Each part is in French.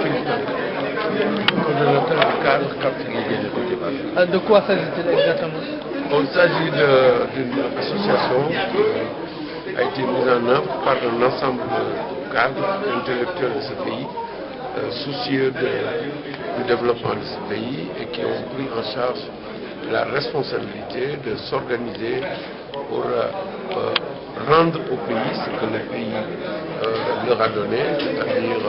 Philippe Kanté, coordonnateur du cadre Cap Sénégal de Débat. De quoi s'agit-il exactement? Il s'agit d'une association qui a été mise en œuvre par un ensemble de cadres intellectuels de ce pays, soucieux du développement de ce pays et qui ont pris en charge la responsabilité de s'organiser pour rendre au pays ce que le pays leur a donné, c'est-à-dire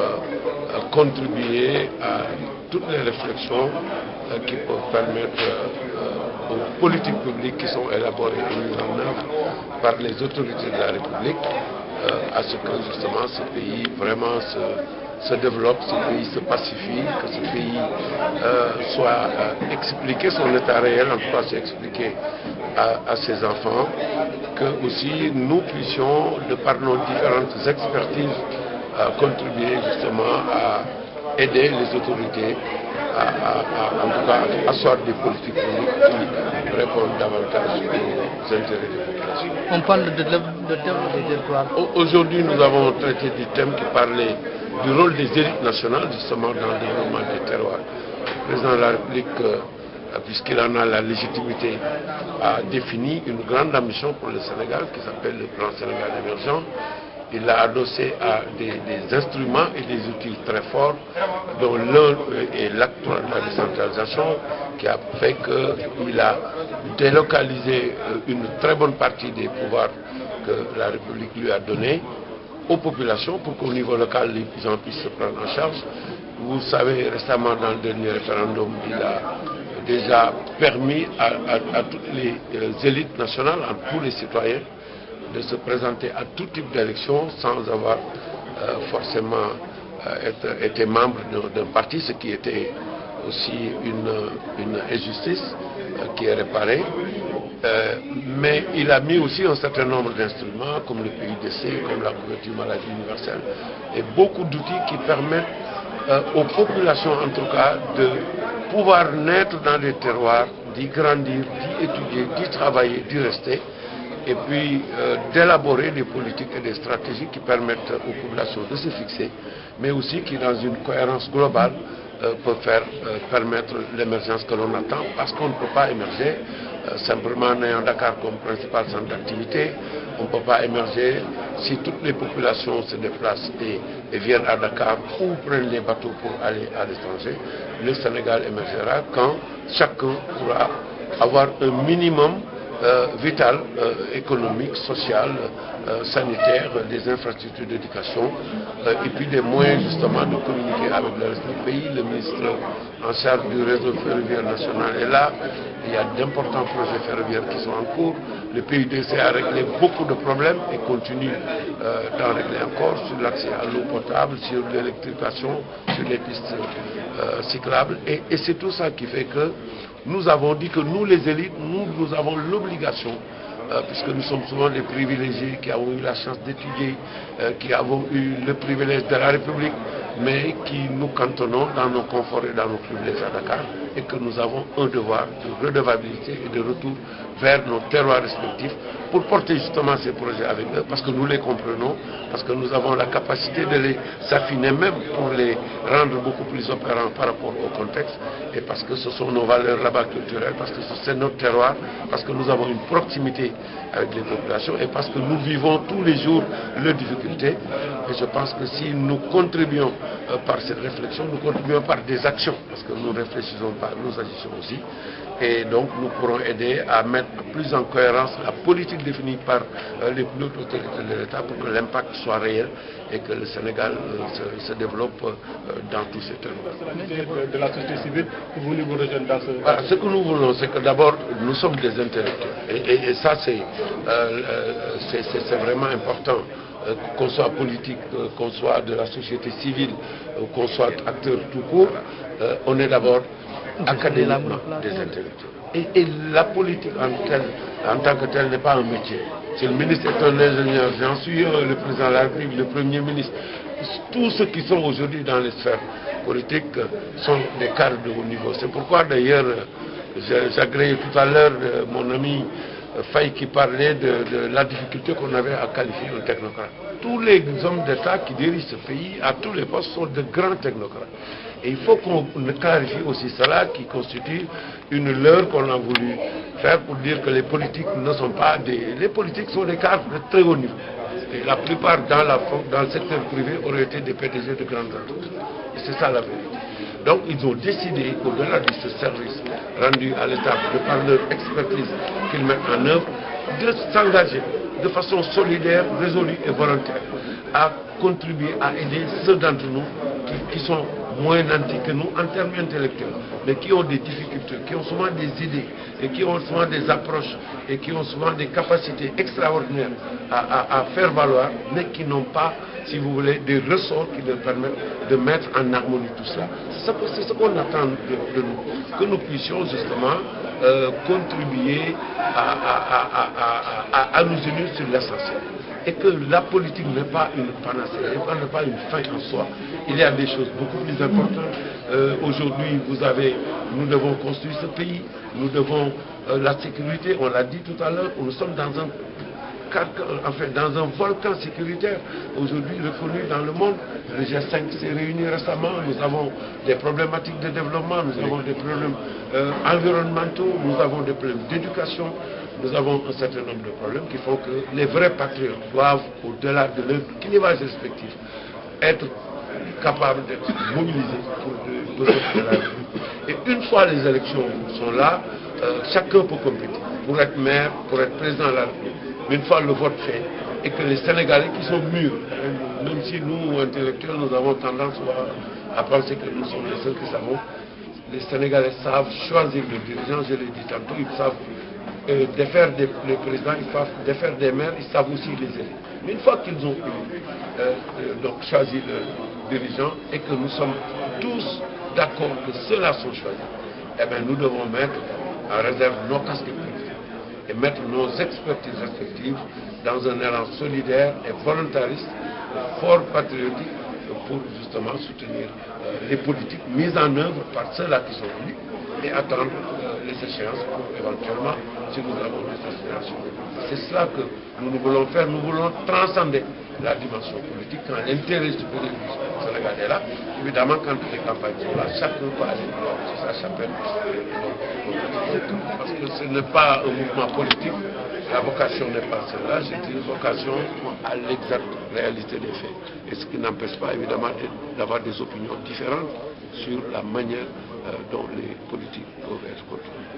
contribuer à toutes les réflexions qui peuvent permettre aux politiques publiques qui sont élaborées et mises en œuvre par les autorités de la République à ce que justement ce pays vraiment se développe, ce pays se pacifie, que ce pays soit expliqué son état réel, en tout cas c'est expliqué à ses enfants, que aussi nous puissions, de par nos différentes expertises, contribuer justement à aider les autorités en tout cas à asseoir des politiques publiques qui répondent davantage aux intérêts des populations. On parle de développement des territoires. Aujourd'hui, nous avons traité du thème qui parlait du rôle des élites nationales, justement dans le développement des terroirs. Le président de la République, puisqu'il en a la légitimité, a défini une grande ambition pour le Sénégal qui s'appelle le plan Sénégal émergent. Il l'a adossé à des instruments et des outils très forts, dont l'un est l'acte de la décentralisation, qui a fait qu'il a délocalisé une très bonne partie des pouvoirs que la République lui a donnés aux populations pour qu'au niveau local, les gens puissent se prendre en charge. Vous savez, récemment, dans le dernier référendum, il a déjà permis à toutes les élites nationales, à tous les citoyens, de se présenter à tout type d'élection sans avoir forcément été membre d'un parti, ce qui était aussi une injustice qui est réparée. Mais il a mis aussi un certain nombre d'instruments comme le PUDC, comme la couverture maladie universelle et beaucoup d'outils qui permettent aux populations en tout cas de pouvoir naître dans des terroirs, d'y grandir, d'y étudier, d'y travailler, d'y rester, et puis d'élaborer des politiques et des stratégies qui permettent aux populations de se fixer, mais aussi qui, dans une cohérence globale, peuvent permettre l'émergence que l'on attend, parce qu'on ne peut pas émerger simplement en ayant Dakar comme principal centre d'activité. On ne peut pas émerger si toutes les populations se déplacent et viennent à Dakar ou prennent les bateaux pour aller à l'étranger. Le Sénégal émergera quand chacun pourra avoir un minimum vital, économique, social, sanitaire, des infrastructures d'éducation et puis des moyens justement de communiquer avec le reste du pays. Le ministre en charge du réseau ferroviaire national est là. Il y a d'importants projets ferroviaires qui sont en cours. Le PUDC a réglé beaucoup de problèmes et continue d'en régler encore sur l'accès à l'eau potable, sur l'électrification, sur les pistes cyclables. Et c'est tout ça qui fait que nous avons dit que nous, les élites, nous avons l'obligation, puisque nous sommes souvent des privilégiés qui avons eu la chance d'étudier, qui avons eu le privilège de la République, mais qui nous cantonnons dans nos conforts et dans nos privilèges à Dakar, et que nous avons un devoir de redevabilité et de retour vers nos terroirs respectifs pour porter justement ces projets avec eux, parce que nous les comprenons, parce que nous avons la capacité de les affiner même pour les rendre beaucoup plus opérants par rapport au contexte, et parce que ce sont nos valeurs là-bas culturelles, parce que c'est notre terroir, parce que nous avons une proximité avec les populations et parce que nous vivons tous les jours leurs difficultés. Et je pense que si nous contribuons par cette réflexion, nous contribuons par des actions, parce que nous ne réfléchissons pas, nous agissons aussi. Et donc nous pourrons aider à mettre plus en cohérence la politique définie par les plus hautes autorités de l'État pour que l'impact soit réel et que le Sénégal se développe dans tous ces termes. De la société civile, vous voulez vous rejoindre dans ce... Voilà, ce que nous voulons, c'est que d'abord, nous sommes des intellectuels. Et ça, c'est vraiment important. Qu'on soit politique, qu'on soit de la société civile, qu'on soit acteur tout court, on est d'abord académiquement des intellectuels. Et la politique en tant que telle n'est pas un métier. Si le ministre est un ingénieur, j'en suis le président de la République, le Premier ministre. Tous ceux qui sont aujourd'hui dans les sphères politiques sont des cadres de haut niveau. C'est pourquoi d'ailleurs, j'ai agréé tout à l'heure mon ami Faye qui parlait de la difficulté qu'on avait à qualifier un technocrate. Tous les hommes d'État qui dirigent ce pays à tous les postes sont de grands technocrates. Et il faut qu'on clarifie aussi cela qui constitue une leurre qu'on a voulu faire pour dire que les politiques ne sont pas des... Les politiques sont des cadres de très haut niveau. Et la plupart dans le secteur privé auraient été des PDG de grandes entreprises. Et c'est ça la vérité. Donc ils ont décidé, au-delà de ce service rendu à l'État, de par leur expertise qu'ils mettent en œuvre, de s'engager de façon solidaire, résolue et volontaire à contribuer à aider ceux d'entre nous qui sont moins nantis que nous en termes intellectuels, mais qui ont des difficultés, qui ont souvent des idées, et qui ont souvent des approches, et qui ont souvent des capacités extraordinaires à faire valoir, mais qui n'ont pas, si vous voulez, des ressorts qui leur permettent de mettre en harmonie tout cela. C'est ce qu'on attend de nous, que nous puissions justement contribuer à nous unir sur l'essentiel. Et que la politique n'est pas une panacée, n'est pas une fin en soi. Il y a des choses beaucoup plus importantes. Aujourd'hui, nous devons construire ce pays, nous devons la sécurité, on l'a dit tout à l'heure, nous sommes dans un volcan sécuritaire, aujourd'hui reconnu dans le monde. Le G5 s'est réuni récemment, nous avons des problématiques de développement, nous avons des problèmes environnementaux, nous avons des problèmes d'éducation, nous avons un certain nombre de problèmes qui font que les vrais patriotes doivent, au-delà de leurs clivages respectifs, être capables d'être mobilisés pour le besoin de la République. Et une fois les élections sont là, chacun peut compétir pour être maire, pour être président de la République. Mais une fois le vote fait, et que les Sénégalais qui sont mûrs, même si nous, intellectuels, nous avons tendance à penser que nous sommes les seuls qui savons, les Sénégalais savent choisir le dirigeant, je l'ai dit tantôt, ils savent défaire les présidents, ils savent défaire des maires, ils savent aussi les élire. Mais une fois qu'ils ont donc choisi le dirigeant et que nous sommes tous d'accord que ceux-là sont choisis, eh bien nous devons mettre en réserve nos casques politiques et mettre nos expertises respectives dans un élan solidaire et volontariste, fort patriotique, pour justement soutenir les politiques mises en œuvre par ceux-là qui sont élus et attendre les échéances pour éventuellement, si nous avons des aspirations. C'est cela que nous voulons faire. Nous voulons transcender la dimension politique quand l'intérêt supérieur du Sénégal est là. Évidemment, quand les campagnes sont là, chacun peut aller sur sa chapelle. Parce que ce n'est pas un mouvement politique, la vocation n'est pas celle-là, c'est une vocation à l'exacte réalité des faits. Et ce qui n'empêche pas évidemment d'avoir des opinions différentes sur la manière dont les politiques peuvent être contrôlées.